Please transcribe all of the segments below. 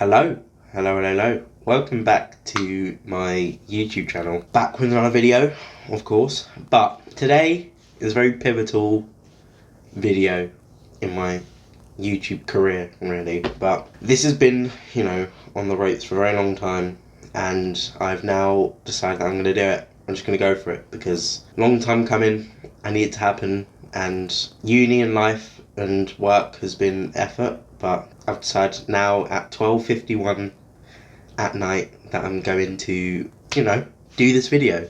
Hello. Hello. Welcome back to my YouTube channel. Back with another video, of course. But today is a very pivotal video in my YouTube career, really. But this has been, on the ropes for a very long time. And I've now decided that I'm going to do it. I'm just going to go for it because long time coming. I need it to happen. And uni and life and work has been effort. But I've decided now at 12:51 at night that I'm going to, do this video.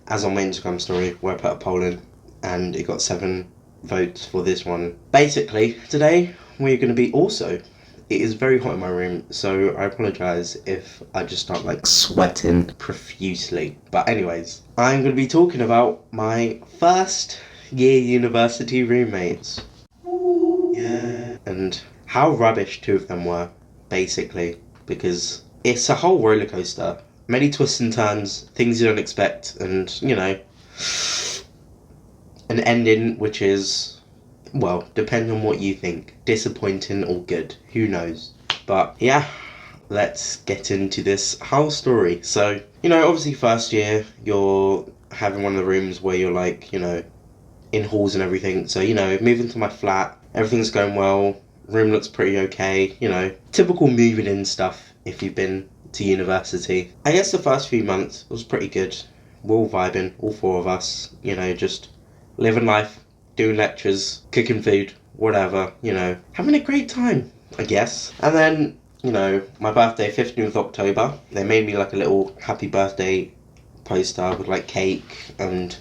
As on my Instagram story where I put a poll in and it got 7 votes for this one. Basically, today we're going to be it is very hot in my room, so I apologise if I just start sweating profusely. But anyways, I'm going to be talking about my first year university roommates. Yeah. And how rubbish 2 of them were, basically, because it's a whole roller coaster. Many twists and turns, things you don't expect, and, an ending which is, well, depending on what you think, disappointing or good, who knows. But yeah, let's get into this whole story. So, obviously first year, you're having one of the rooms where you're in halls and everything. So, moving to my flat, everything's going well, room looks pretty okay, typical moving in stuff if you've been to university. I guess the first few months was pretty good. We're all vibing, all 4 of us, just living life, doing lectures, cooking food, whatever, having a great time, I guess. And then, my birthday, 15th of October, they made me a little happy birthday poster with cake, and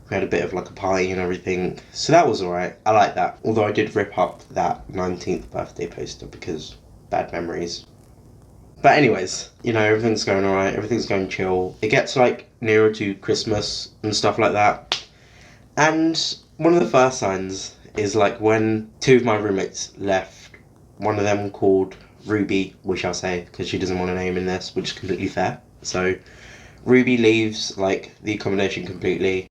we had a bit of a party and everything. So that was alright. I like that. Although I did rip up that 19th birthday poster because bad memories. But anyways, everything's going alright. Everything's going chill. It gets nearer to Christmas and stuff like that. And one of the first signs is when 2 of my roommates left. One of them called Ruby, which I'll say because she doesn't want a name in this, which is completely fair. So Ruby leaves the accommodation completely.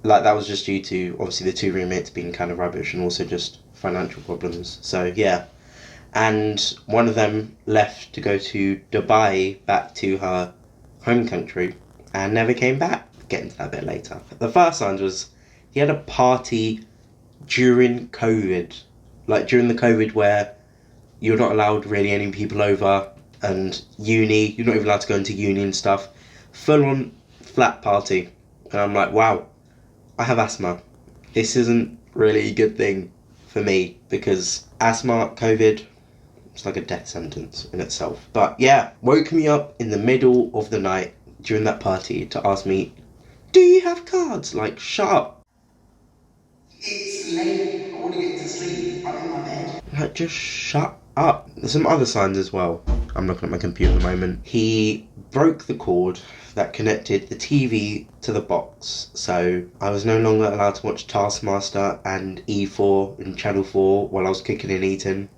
That was just due to, obviously, the 2 roommates being kind of rubbish and also just financial problems. So, yeah. And one of them left to go to Dubai, back to her home country, and never came back. Get into that a bit later. The first sign was he had a party during COVID. During the COVID where you're not allowed really any people over, and uni, you're not even allowed to go into uni and stuff. Full on flat party. And I'm like, wow. I have asthma. This isn't really a good thing for me because asthma, COVID, it's like a death sentence in itself. But yeah, woke me up in the middle of the night during that party to ask me, do you have cards? Shut up. It's late. I want to get to sleep. I'm in my bed. Just shut up. There's some other signs as well. I'm looking at my computer at the moment. He broke the cord that connected the TV to the box, so I was no longer allowed to watch Taskmaster and E4 and Channel 4 while I was cooking and eating,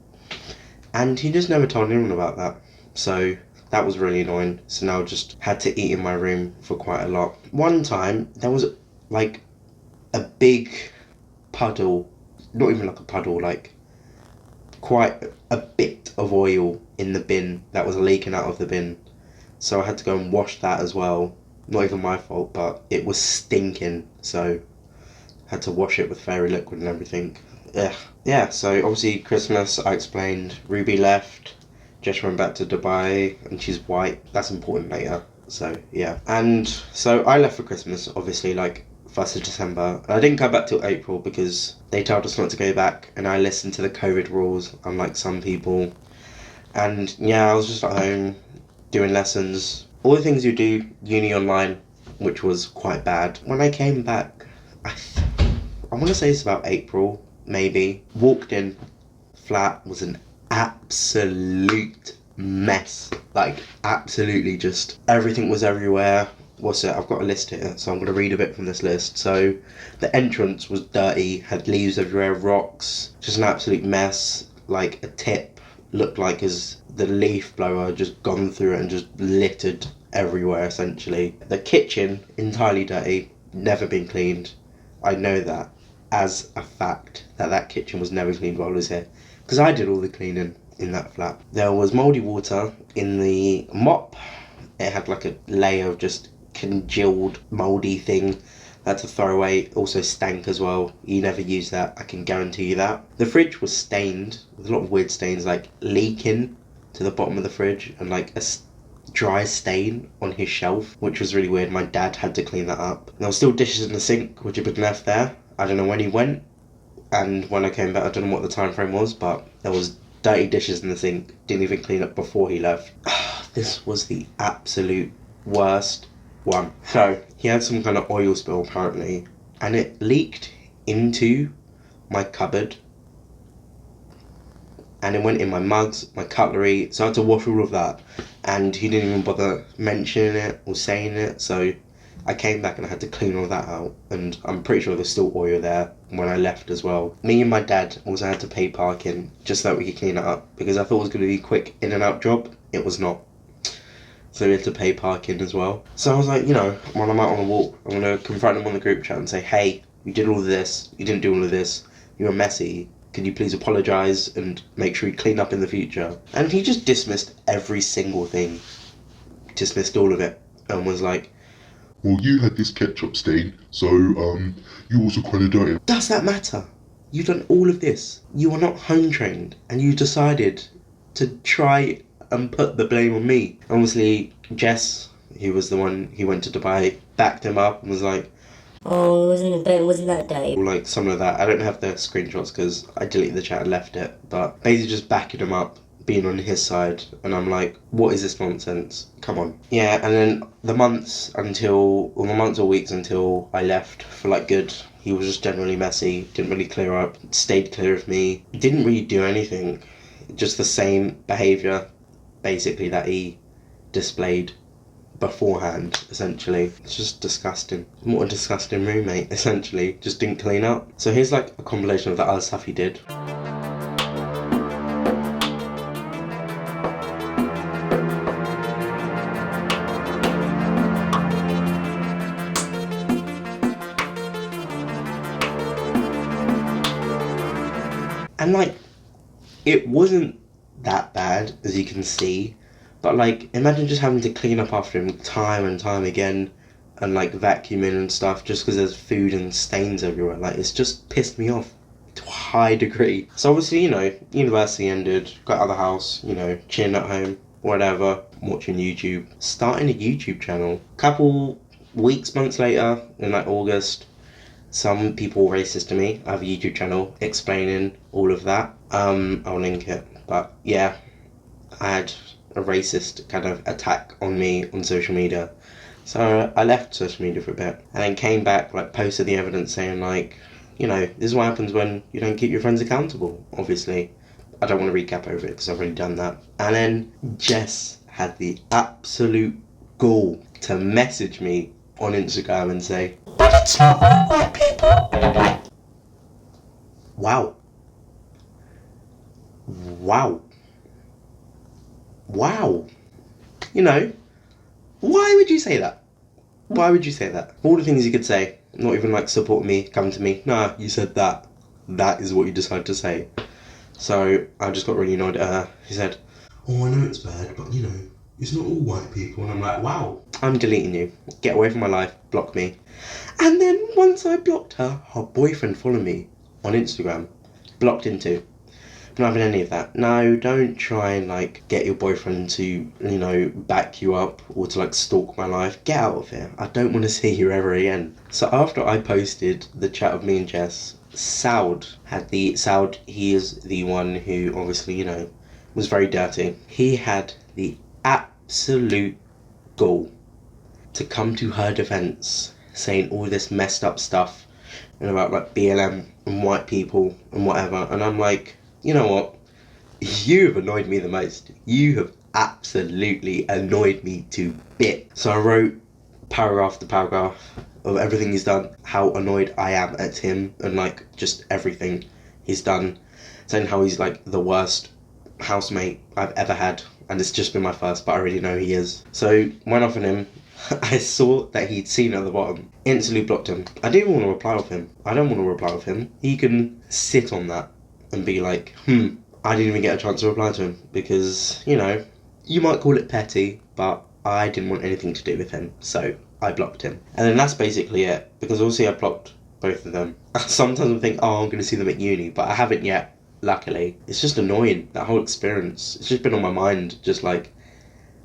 and he just never told anyone about that, so that was really annoying. So now I just had to eat in my room for quite a lot. One time there was a big puddle, not even a puddle, quite a bit of oil in the bin that was leaking out of the bin. So I had to go and wash that as well. Not even my fault, but it was stinking. So I had to wash it with fairy liquid and everything. Ugh. Yeah, so obviously Christmas, I explained. Ruby left. Jess went back to Dubai and she's white. That's important later. So yeah. And so I left for Christmas, obviously 1st of December. I didn't come back till April because they told us not to go back and I listened to the COVID rules, unlike some people. And yeah, I was just at home doing lessons, all the things you do, uni online, which was quite bad. When I came back, I want to say it's about April, maybe. Walked in, flat was an absolute mess. Absolutely just, everything was everywhere. I've got a list here, so I'm going to read a bit from this list. So, the entrance was dirty, had leaves everywhere, rocks, just an absolute mess. A tip looked like the leaf blower just gone through it and just littered everywhere, essentially. The kitchen, entirely dirty, never been cleaned. I know that as a fact, that kitchen was never cleaned while I was here. Because I did all the cleaning. in that flat. There was mouldy water in the mop. It had like a layer of just congealed mouldy thing that to throw away. Also stank as well. You never use that, I can guarantee you that. The fridge was stained with a lot of weird stains, like leaking to the bottom of the fridge, and like a dry stain on his shelf, which was really weird. My dad had to clean that up. And there were still dishes in the sink which had been left there. I don't know when he went, and when I came back I don't know what the time frame was, but there was dirty dishes in the sink. Didn't even clean up before he left. This was the absolute worst one. So he had some kind of oil spill apparently, and it leaked into my cupboard, and it went in my mugs, my cutlery, so I had to wash all of that, and he didn't even bother mentioning it or saying it. So I came back and I had to clean all that out, and I'm pretty sure there's still oil there when I left as well. Me and my dad also had to pay parking just so that we could clean it up, because I thought it was going to be a quick in and out job. It was not. So we had to pay parking as well. So I was like, when I'm out on a walk, I'm going to confront him on the group chat and say, hey, you did all of this, you didn't do all of this, you were messy, can you please apologise and make sure you clean up in the future? And he just dismissed every single thing. Dismissed all of it. And was like, well, you had this ketchup stain, so you also kind of dirty. Does that matter? You've done all of this. You are not home trained, and you decided to try and put the blame on me. Obviously, Jess, who was the one who went to Dubai, backed him up and was like, oh, wasn't that day? Like something like that. I don't have the screenshots because I deleted the chat and left it, but basically just backing him up, being on his side, and I'm like, what is this nonsense? Come on. Yeah, and then the months or weeks until I left for like good, he was just generally messy, didn't really clear up, stayed clear of me, didn't really do anything, just the same behaviour basically that he displayed beforehand, essentially. It's just disgusting. What a disgusting roommate, essentially. Just didn't clean up. So here's like a compilation of the other stuff he did. And like, it wasn't that bad, as you can see, but like, imagine just having to clean up after him time and time again, and like vacuuming and stuff just because there's food and stains everywhere. Like, it's just pissed me off to a high degree. So obviously, university ended, got out of the house, chilling at home, whatever, watching YouTube, starting a YouTube channel. Couple weeks, months later, in like August, some people were racist to me. I have a YouTube channel explaining all of that. I'll link it. But yeah, I had a racist kind of attack on me on social media. So I left social media for a bit and then came back, like posted the evidence saying like, this is what happens when you don't keep your friends accountable, obviously. I don't want to recap over it because I've already done that. And then Jess had the absolute gall to message me on Instagram and say, but it's not all white people. Wow. Why would you say that? Why would you say that? All the things you could say, not even like support me, come to me. Nah, you said that. That is what you decided to say. So I just got really annoyed at her. She said, oh, I know it's bad, but it's not all white people. And I'm like, wow. I'm deleting you. Get away from my life. Block me. And then once I blocked her, her boyfriend followed me on Instagram. Blocked him too. Not having any of that. No, don't try and like get your boyfriend to, back you up or to like stalk my life. Get out of here. I don't want to see you ever again. So after I posted the chat of me and Jess, Saud, he is the one who obviously, was very dirty. He had the absolute gall to come to her defense, saying all this messed up stuff and about like BLM and white people and whatever. And I'm like, you know what? You have annoyed me the most. You have absolutely annoyed me to bits. So I wrote paragraph after paragraph of everything he's done, how annoyed I am at him, and like just everything he's done, saying how he's like the worst housemate I've ever had, and it's just been my first, but I already know he is. So went off on him. I saw that he'd seen at the bottom, instantly blocked him. I didn't want to reply with him. I don't want to reply with him. He can sit on that and be like, I didn't even get a chance to reply to him because, you know, you might call it petty, but I didn't want anything to do with him, so I blocked him. And then that's basically it, because obviously I blocked both of them. Sometimes I think, oh, I'm going to see them at uni, but I haven't yet, luckily. It's just annoying, that whole experience. It's just been on my mind, just like,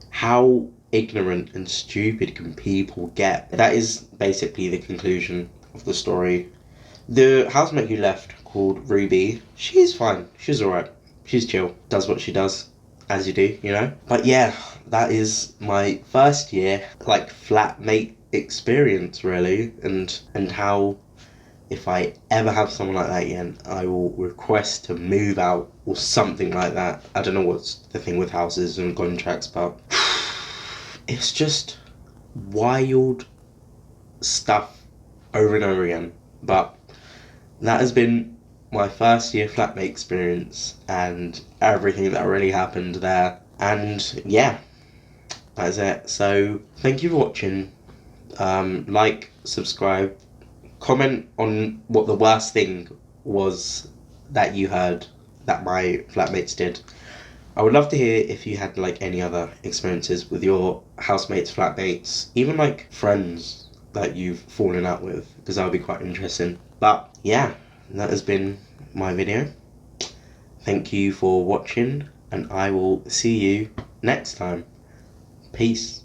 how ignorant and stupid can people get? That is basically the conclusion of the story. The housemate who left, called Ruby, she's fine. She's alright. She's chill. Does what she does, as you do, you know? But yeah, that is my first year, like, flatmate experience, really. And how, if I ever have someone like that again, I will request to move out or something like that. I don't know what's the thing with houses and contracts, but it's just wild stuff over and over again. But that has been my first year flatmate experience and everything that really happened there. And yeah, that's it. So thank you for watching. Like, subscribe, comment on what the worst thing was that you heard that my flatmates did. I would love to hear if you had like any other experiences with your housemates, flatmates, even like friends that you've fallen out with, because that would be quite interesting. But yeah, that has been my video. Thank you for watching, and I will see you next time. Peace.